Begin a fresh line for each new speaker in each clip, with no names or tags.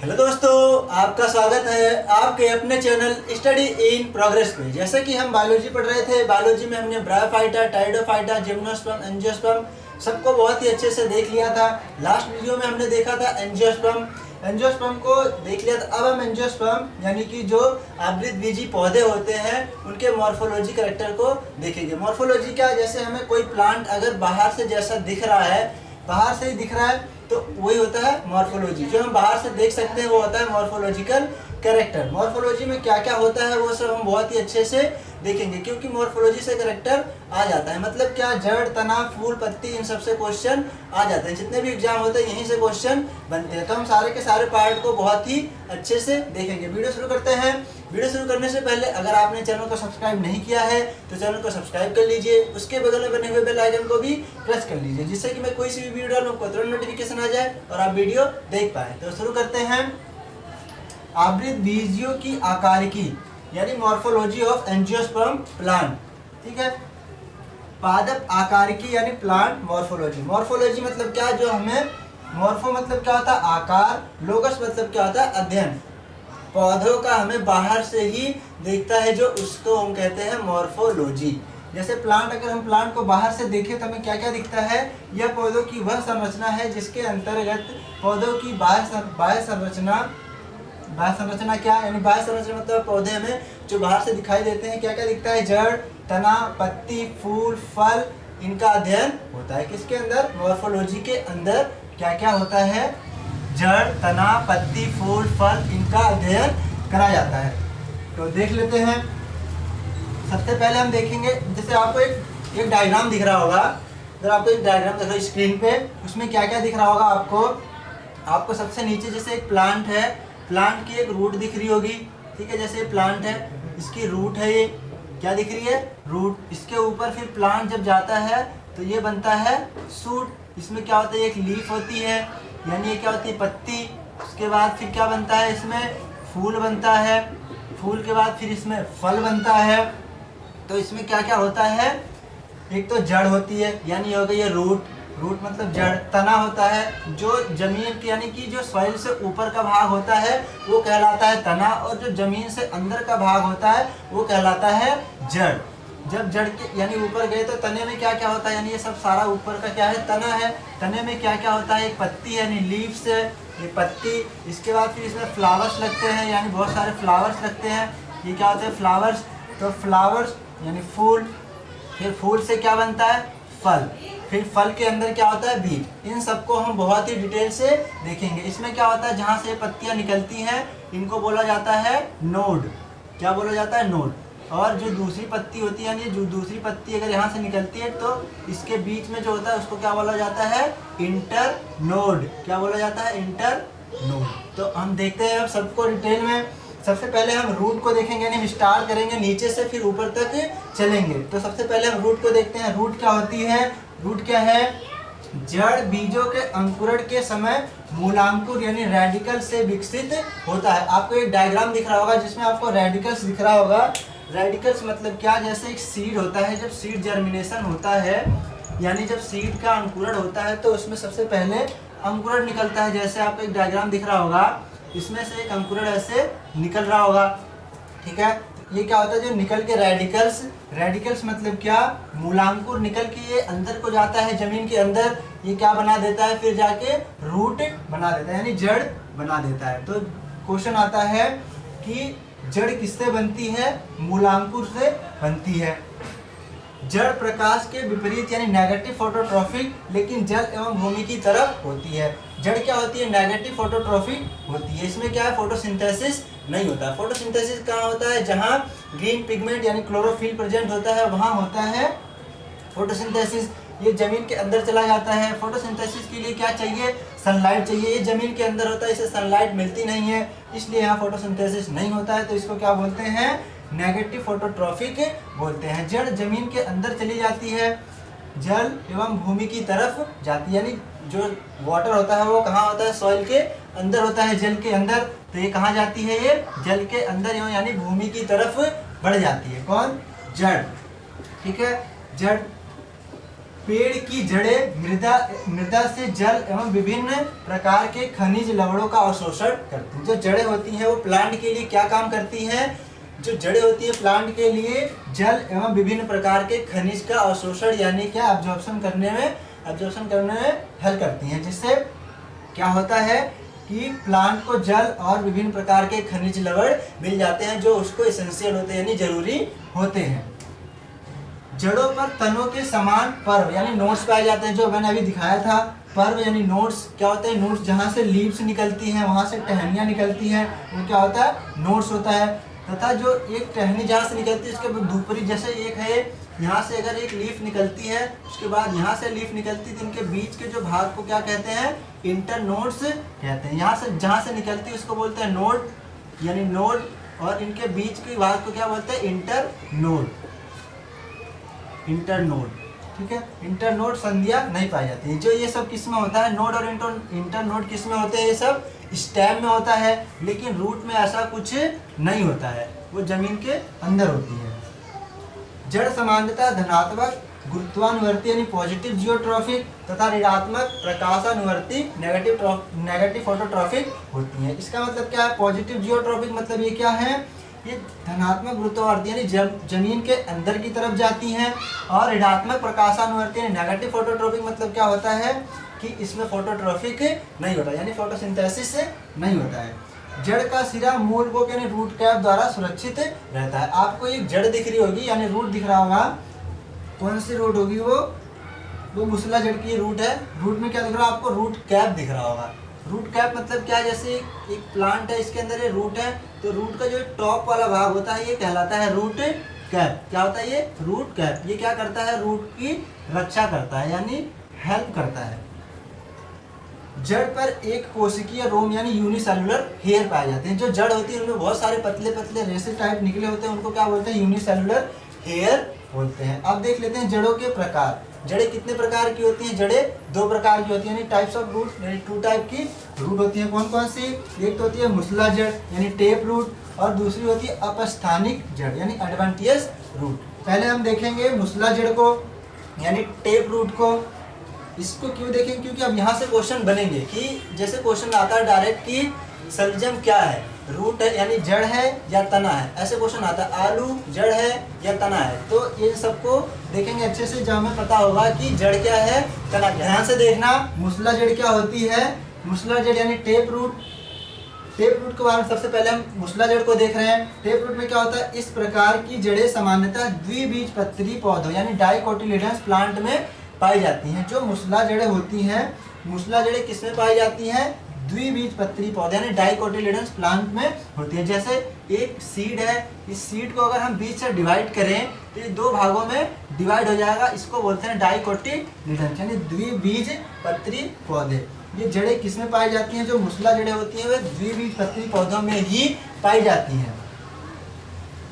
Hello दोस्तों, आपका स्वागत है आपके अपने चैनल स्टडी इन प्रोग्रेस पे। जैसे कि हम बायोलॉजी पढ़ रहे थे, बायोलॉजी में हमने ब्रायोफाइटा, टाइडोफाइटा, जिम्नोस्पर्म, एंजियोस्पर्म सबको बहुत ही अच्छे से देख लिया था। लास्ट वीडियो में हमने देखा था एंजियोस्पर्म, एंजियोस्पर्म को देख लिया था। अब हम एंजियोस्पर्म यानी कि जो आवृतबीजी पौधे होते हैं उनके मॉर्फोलॉजी कैरेक्टर को देखेंगे। मॉर्फोलॉजी क्या, जैसे हमें कोई प्लांट अगर बाहर से जैसा दिख रहा है, बाहर से ही दिख रहा है तो वही होता है मॉर्फोलॉजी। जो हम बाहर से देख सकते हैं वो होता है मॉर्फोलॉजिकल कैरेक्टर। मॉर्फोलॉजी में क्या क्या होता है वो सब हम बहुत ही अच्छे से देखेंगे, क्योंकि मॉर्फोलॉजी से कैरेक्टर आ जाता है। मतलब क्या, जड़, तना, फूल, पत्ती, इन सब से क्वेश्चन आ जाते हैं। जितने भी एग्जाम होते हैं यहीं से क्वेश्चन बनते हैं। तो हम सारे के सारे पार्ट को बहुत ही अच्छे से देखेंगे। वीडियो शुरू करते हैं। वीडियो शुरू करने से पहले अगर आपने चैनल को सब्सक्राइब नहीं किया है तो चैनल को सब्सक्राइब कर लीजिए। उसके बगल में बने हुए बेल आइकन को भी प्रेस कर लीजिए, जिससे कि मैं कोई सी भी वीडियो डालूं आपको तुरंत नोटिफिकेशन आ जाए और आप वीडियो देख पाए। तो शुरू करते हैं। आवृतबीजियों की आकारिकी यानी मॉर्फोलॉजी ऑफ एंजियोस्पर्म प्लांट। ठीक है, पादप आकारिकी यानी प्लांट मॉर्फोलॉजी। मॉर्फोलॉजी मतलब क्या, जो हमें मॉर्फो मतलब क्या होता है आकार, लोगस मतलब क्या होता है अध्ययन। पौधों का हमें बाहर से ही देखता है जो, उसको हम कहते हैं मॉर्फोलॉजी। जैसे प्लांट, अगर हम प्लांट को बाहर से देखें तो हमें क्या क्या दिखता है, यह पौधों की वह संरचना है जिसके अंतर्गत पौधों की बाह्य संरचना क्या, यानी बाह्य संरचना मतलब पौधे हमें जो बाहर से दिखाई देते हैं क्या क्या दिखता है, जड़, तना, पत्ती, फूल, फल, इनका अध्ययन होता है। किसके अंदर, मॉर्फोलॉजी के अंदर क्या क्या होता है, जड़, तना, पत्ती, फूल, फल, इनका अध्ययन करा जाता है। तो देख लेते हैं। सबसे पहले हम देखेंगे, जैसे आपको एक डायग्राम दिख रहा होगा। अगर आपको एक डायग्राम दिख रहा है स्क्रीन पे, उसमें क्या क्या दिख रहा होगा आपको सबसे नीचे जैसे एक प्लांट है, प्लांट की एक रूट दिख रही होगी। ठीक है, जैसे प्लांट है, इसकी रूट है, ये क्या दिख रही है, रूट। इसके ऊपर फिर प्लांट जब जाता है तो ये बनता है शूट। इसमें क्या होता है, एक लीफ होती है, यानी ये क्या होती है, पत्ती। उसके बाद फिर क्या बनता है, इसमें फूल बनता है। फूल के बाद फिर इसमें फल बनता है। तो इसमें क्या क्या होता है, एक तो जड़ होती है, यानी हो गई ये रूट मतलब जड़। तना होता है, जो जमीन की यानी कि जो सॉइल से ऊपर का भाग होता है वो कहलाता है तना, और जो जमीन से अंदर का भाग होता है वो कहलाता है जड़। जब जड़ के यानी ऊपर गए तो तने में क्या क्या होता है, यानी ये सब सारा ऊपर का क्या है, तना है। तने में क्या क्या होता है, एक पत्ती यानी लीव्स है, ये पत्ती। इसके बाद फिर इसमें फ्लावर्स लगते हैं, यानी बहुत सारे फ्लावर्स लगते हैं। ये क्या होते हैं, फ्लावर्स। तो फ्लावर्स यानी फूल। फिर फूल से क्या बनता है, फल। फिर फल के अंदर क्या होता है, बीज। इन सबको हम बहुत ही डिटेल से देखेंगे। इसमें क्या होता है, जहाँ से पत्तियाँ निकलती हैं इनको बोला जाता है नोड। क्या बोला जाता है, नोड। और जो दूसरी पत्ती होती है, यानी जो दूसरी पत्ती अगर यहाँ से निकलती है तो इसके बीच में जो होता है उसको क्या बोला जाता है, इंटर नोड। क्या बोला जाता है, इंटर नोड। तो हम देखते हैं अब सबको डिटेल में। सबसे पहले हम रूट को देखेंगे, यानी हम स्टार्ट करेंगे नीचे से फिर ऊपर तक चलेंगे। तो सबसे पहले हम रूट को देखते हैं। रूट क्या होती है, रूट क्या है, जड़ बीजों के अंकुरण के समय मूलांकुर यानी रेडिकल से विकसित होता है। आपको एक डायग्राम दिख रहा होगा जिसमें आपको रेडिकल्स दिख रहा होगा। रेडिकल्स मतलब क्या, जैसे एक सीड होता है, जब सीड जर्मिनेशन होता है यानी जब सीड का अंकुरण होता है तो उसमें सबसे पहले अंकुरण निकलता है। जैसे आपको एक डायग्राम दिख रहा होगा, इसमें से एक अंकुरण ऐसे निकल रहा होगा। ठीक है, ये क्या होता है, जो निकल के रेडिकल्स मतलब क्या, मूलांकुर निकल के ये अंदर को जाता है जमीन के अंदर। ये क्या बना देता है, फिर जाके रूट बना देता है, यानी जड़ बना देता है। तो क्वेश्चन आता है कि जड़ किससे बनती है, मूलांकुर से बनती है। जड़ प्रकाश के विपरीत यानी नेगेटिव फोटोट्रॉफिक, लेकिन जल एवं भूमि की तरफ होती है। जड़ क्या होती है, नेगेटिव फोटोट्रॉफिक होती है। इसमें क्या है, फोटोसिंथेसिस नहीं होता है। फोटोसिंथेसिस कहाँ होता है, जहाँ ग्रीन पिगमेंट यानी क्लोरोफिल प्रेजेंट होता है वहाँ होता है फोटोसिंथेसिस। ये जमीन के अंदर चला जाता है। फोटोसिंथेसिस के लिए क्या चाहिए, सनलाइट चाहिए। ये जमीन के अंदर होता है, इसे सनलाइट मिलती नहीं है, इसलिए यहाँ फोटोसिंथेसिस नहीं होता है। तो इसको क्या बोलते हैं, नेगेटिव फोटोट्रॉफिक बोलते हैं। जड़ जमीन के अंदर चली जाती है, जल एवं भूमि की तरफ जाती है। यानी जो वाटर होता है वो कहाँ होता है, सॉइल के अंदर होता है, जल के अंदर। तो ये कहाँ जाती है, ये जल के अंदर यानी भूमि की तरफ बढ़ जाती है। कौन, जड़। ठीक है, जड़ पेड़ की जड़ें मृदा से जल एवं विभिन्न प्रकार के खनिज लवणों का अवशोषण करती हैं। जो जड़ें होती हैं वो प्लांट के लिए क्या काम करती हैं? जो जड़ें होती है प्लांट के लिए जल एवं विभिन्न प्रकार के खनिज का अवशोषण यानी क्या अब्जॉर्प्शन करने में हेल्प करती हैं, जिससे क्या होता है कि प्लांट को जल और विभिन्न प्रकार के खनिज लवण मिल जाते हैं जो उसको एसेंशियल होते हैं यानी जरूरी होते हैं। जड़ों पर तनों के समान पर्व यानी नोड्स पाए जाते हैं, जो मैंने अभी दिखाया था। पर्व यानी नोड्स क्या होते हैं? नोड्स जहाँ से लीव्स निकलती हैं, वहाँ से टहनियाँ निकलती हैं, वो क्या होता है? नोड्स होता है। तथा जो एक टहनी जहाँ से निकलती है उसके ऊपरी, जैसे एक है यहाँ से अगर एक लीफ निकलती है, उसके बाद यहाँ से लीफ निकलती है, तो इनके बीच के जो भाग को क्या कहते हैं? इंटरनोड्स कहते हैं। यहाँ से जहाँ से निकलती है उसको बोलते हैं नोड यानी नोड, और इनके बीच के भाग को क्या बोलते हैं? इंटरनोड। ठीक है, इंटरनोड संधियाँ नहीं पाई जाती है। जो ये सब किस में होता है? नोड और इंटरनोड किस में होते हैं? ये सब स्टेम में होता है, लेकिन रूट में ऐसा कुछ नहीं होता है, वो जमीन के अंदर होती है। जड़ सामान्यतः धनात्मक गुरुत्वानुवर्ती यानी पॉजिटिव जियोट्रॉफिक तथा ऋणात्मक प्रकाशानुवर्ती नेगेटिव फोटोट्रॉफिक होती है। इसका मतलब क्या है? पॉजिटिव जियोट्रॉफिक मतलब ये क्या है? ये धनात्मक गुरुत्वावर्ती यानी जमीन के अंदर की तरफ जाती हैं, और ऋणात्मक प्रकाशानुवर्ती यानी नेगेटिव फोटोट्रॉफिक मतलब क्या होता है कि इसमें फोटोट्रॉफिक नहीं होता यानी फोटोसिंथेसिस नहीं होता है। जड़ का सिरा मूल को यानी रूट कैप द्वारा सुरक्षित रहता है। आपको एक जड़ दिख रही होगी यानी रूट दिख रहा होगा, कौन सी रूट होगी? वो मुसला जड़ की रूट है। रूट में क्या दिख रहा है आपको? रूट कैप दिख रहा होगा। रूट कैप मतलब क्या है? जैसे एक प्लांट है, इसके अंदर ये रूट है, तो रूट का जो टॉप वाला भाग होता है ये कहलाता है रूट कैप। क्या होता है ये? Root cap. ये क्या करता है? रूट की रक्षा करता है यानी हेल्प करता है। जड़ पर एक कोशिकीय रोम यानी यूनिसेलुलर हेयर पाए जाते हैं। जो जड़ होती है उनमें बहुत सारे पतले पतले रेशे टाइप निकले होते हैं, उनको क्या बोलते हैं? यूनिसेलुलर हेयर बोलते हैं। अब देख लेते हैं जड़ों के प्रकार। जड़ें कितने प्रकार की होती हैं? जड़ें दो प्रकार की होती हैं यानी टाइप्स ऑफ रूट, यानी टू टाइप की रूट होती हैं। कौन कौन सी? एक तो होती है मुसला जड़ यानी टेप रूट, और दूसरी होती है अपस्थानिक जड़ यानी एडवेंटियस रूट। पहले हम देखेंगे मुसला जड़ को यानी टेप रूट को। इसको क्यों देखेंगे? क्योंकि अब यहाँ से क्वेश्चन बनेंगे कि जैसे क्वेश्चन आता है डायरेक्ट कि शलजम क्या है? रूट है यानी जड़ है या तना है, ऐसे क्वेश्चन आता है। आलू जड़ है या तना है, तो ये सबको देखेंगे अच्छे से, जब हमें पता होगा कि जड़ क्या है तना क्या है। ध्यान से देखना, मुसला जड़ क्या होती है? मुसला जड़ यानी टेप रूट। टेप रूट के बारे में सबसे पहले हम मुसला जड़ को देख रहे हैं। टेप रूट में क्या होता है? इस प्रकार की जड़ें सामान्यतः द्विबीजपत्री पौधों यानी डाइकोटिलेडन्स प्लांट में पाई जाती हैं। जो मुसला जड़ें होती हैं, मुसला जड़ें किसमें पाई जाती हैं? द्विबीजपत्री पौधे यानी डाइकोटिलेडन्स प्लांट में होती है। जैसे एक सीड है, इस सीड को अगर हम बीच से डिवाइड करें तो ये दो भागों में डिवाइड हो जाएगा, इसको बोलते हैं डाइकोटिलेडन्स यानी द्विबीजपत्री पौधे। ये जड़ें किसमें पाई जाती हैं? जो मुसला जड़ें होती हैं वे द्विबीजपत्री पौधों में ही पाई जाती हैं।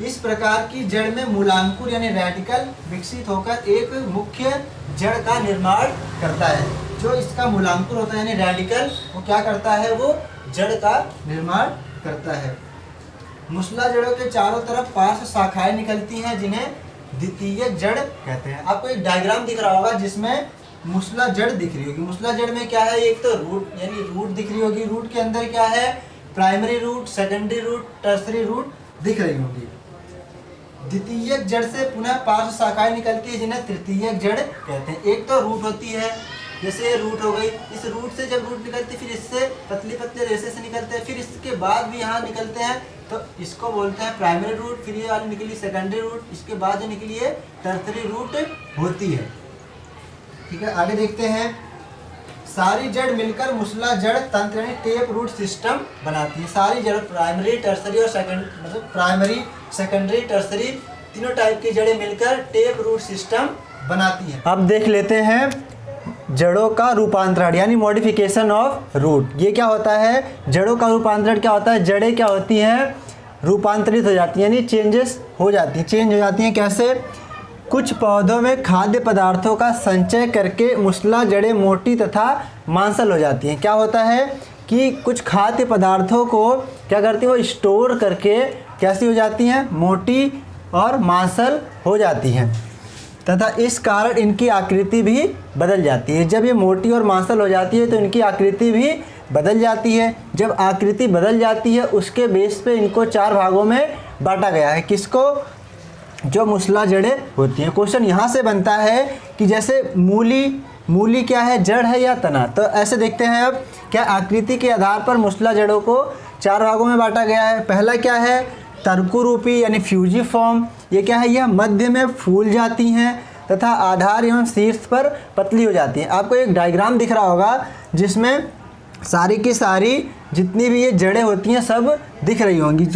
इस प्रकार की जड़ में मूलांकुर यानी रेडिकल विकसित होकर एक मुख्य जड़ का निर्माण करता है। जो इसका मूलांकुर होता है यानी रेडिकल, वो क्या करता है? वो जड़ का निर्माण करता है। मुसला जड़ों के चारों तरफ पार्श्व शाखाएं निकलती हैं जिन्हें द्वितीय जड़ कहते हैं। आपको एक डायग्राम दिख रहा होगा जिसमें मुसला जड़ दिख रही होगी। मुसला जड़ में क्या है? एक तो रूट यानी रूट दिख रही होगी। रूट के अंदर क्या है? Primary root, secondary root, tertiary root दिख रही होगी। द्वितीयक जड़ से पुनः पार्श्व शाखाएं निकलती है जिन्हें तृतीयक जड़ कहते हैं। एक तो रूट होती है, जैसे ये रूट हो गई, इस रूट से जब रूट निकलती है फिर इससे पतले पतले रेशे से निकलते हैं, फिर इसके बाद भी यहाँ निकलते हैं तो इसको बोलते हैं प्राइमरी रूट। फिर ये वाली निकली सेकेंडरी रूट, इसके बाद जो निकली है टर्सरी रूट होती है। ठीक है, आगे देखते हैं। सारी जड़ मिलकर मुसला जड़ तंत्र यानी टेप रूट सिस्टम बनाती है। सारी जड़ प्राइमरी, टर्सरी और प्राइमरी, सेकेंडरी, टर्सरी तीनों टाइप की जड़ें मिलकर टेप रूट सिस्टम बनाती हैं। अब देख लेते हैं जड़ों का रूपांतरण यानी मॉडिफिकेशन ऑफ रूट। ये क्या होता है? जड़ों का रूपांतरण क्या होता है? जड़ें क्या होती हैं? रूपांतरित हो जाती हैं यानी चेंज हो जाती हैं। कैसे? कुछ पौधों में खाद्य पदार्थों का संचय करके मुसला जड़ें मोटी तथा मांसल हो जाती हैं। क्या होता है कि कुछ खाद्य पदार्थों को क्या करती हैं? वो स्टोर करके कैसी हो जाती हैं? मोटी और मांसल हो जाती हैं। तथा इस कारण इनकी आकृति भी बदल जाती है। जब ये मोटी और मांसल हो जाती है तो इनकी आकृति भी बदल जाती है। जब आकृति बदल जाती है उसके बेस पे इनको 4 भागों में बांटा गया है। किसको? जो मूसला जड़ें होती हैं। क्वेश्चन यहाँ से बनता है कि जैसे मूली क्या है, जड़ है या तना? तो ऐसे देखते हैं अब, क्या आकृति के आधार पर मूसला जड़ों को 4 भागों में बांटा गया है। पहला क्या है? तर्कुरूपी यानी फ्यूजिफॉर्म। ये क्या है? यह मध्य में फूल जाती हैं तथा आधार एवं शीर्ष पर पतली हो जाती हैं। आपको एक डायग्राम दिख रहा होगा जिसमें सारी की सारी जितनी भी ये जड़ें होती हैं सब दिख रही होंगी।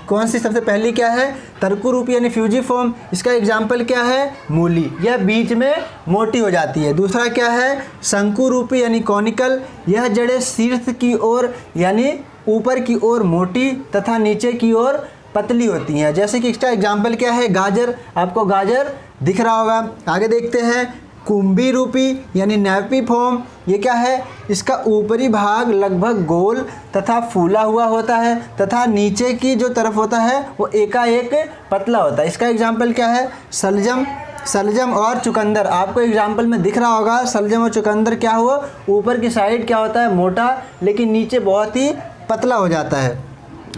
कौन सी सबसे पहली क्या है? तर्कुरूपी यानी फ्यूजिफॉर्म। इसका एग्जाम्पल क्या है? मूली। यह बीच में मोटी हो जाती है। दूसरा क्या है? शंकुरूपी यानी कॉनिकल। यह जड़ें शीर्ष की ओर यानी ऊपर की ओर मोटी तथा नीचे की ओर पतली होती हैं। जैसे कि इसका एग्जाम्पल क्या है? गाजर। आपको गाजर दिख रहा होगा। आगे देखते हैं, कुंभी रूपी यानी नैपिफॉर्म। ये क्या है? इसका ऊपरी भाग लगभग गोल तथा फूला हुआ होता है तथा नीचे की जो तरफ होता है वो एकाएक पतला होता है। इसका एग्जाम्पल क्या है? सलजम और चुकंदर। आपको एग्जाम्पल में दिख रहा होगा, सलजम और चुकंदर क्या हुआ? ऊपर की साइड क्या होता है? मोटा, लेकिन नीचे बहुत ही पतला हो जाता है।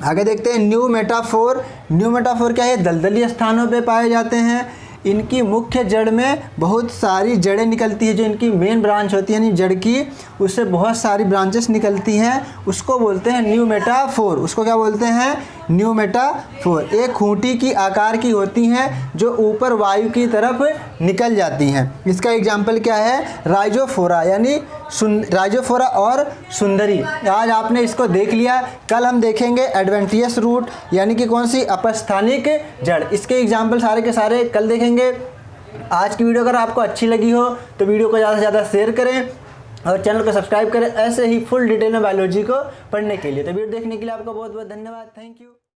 आगे देखते हैं, न्यू मेटाफोर। न्यू मेटाफोर क्या है? दलदली स्थानों पे पाए जाते हैं। इनकी मुख्य जड़ में बहुत सारी जड़ें निकलती है। जो इनकी मेन ब्रांच होती है यानी जड़ की, उससे बहुत सारी ब्रांचेस निकलती हैं, उसको बोलते हैं न्यू मेटाफोर। उसको क्या बोलते हैं? New metaphor. एक खूंटी की आकार की होती हैं जो ऊपर वायु की तरफ निकल जाती हैं। इसका एग्जाम्पल क्या है? राइजोफोरा यानी राइजोफोरा और सुंदरी। आज आपने इसको देख लिया, कल हम देखेंगे एडवेंटियस रूट यानी कि कौन सी? अपस्थानिक जड़। इसके एग्जाम्पल सारे के सारे कल देखेंगे। आज की वीडियो अगर आपको अच्छी लगी हो तो वीडियो को ज़्यादा से ज़्यादा शेयर करें और चैनल को सब्सक्राइब करें ऐसे ही फुल डिटेल में बायोलॉजी को पढ़ने के लिए। तो वीडियो देखने के लिए आपका बहुत बहुत धन्यवाद। Thank you.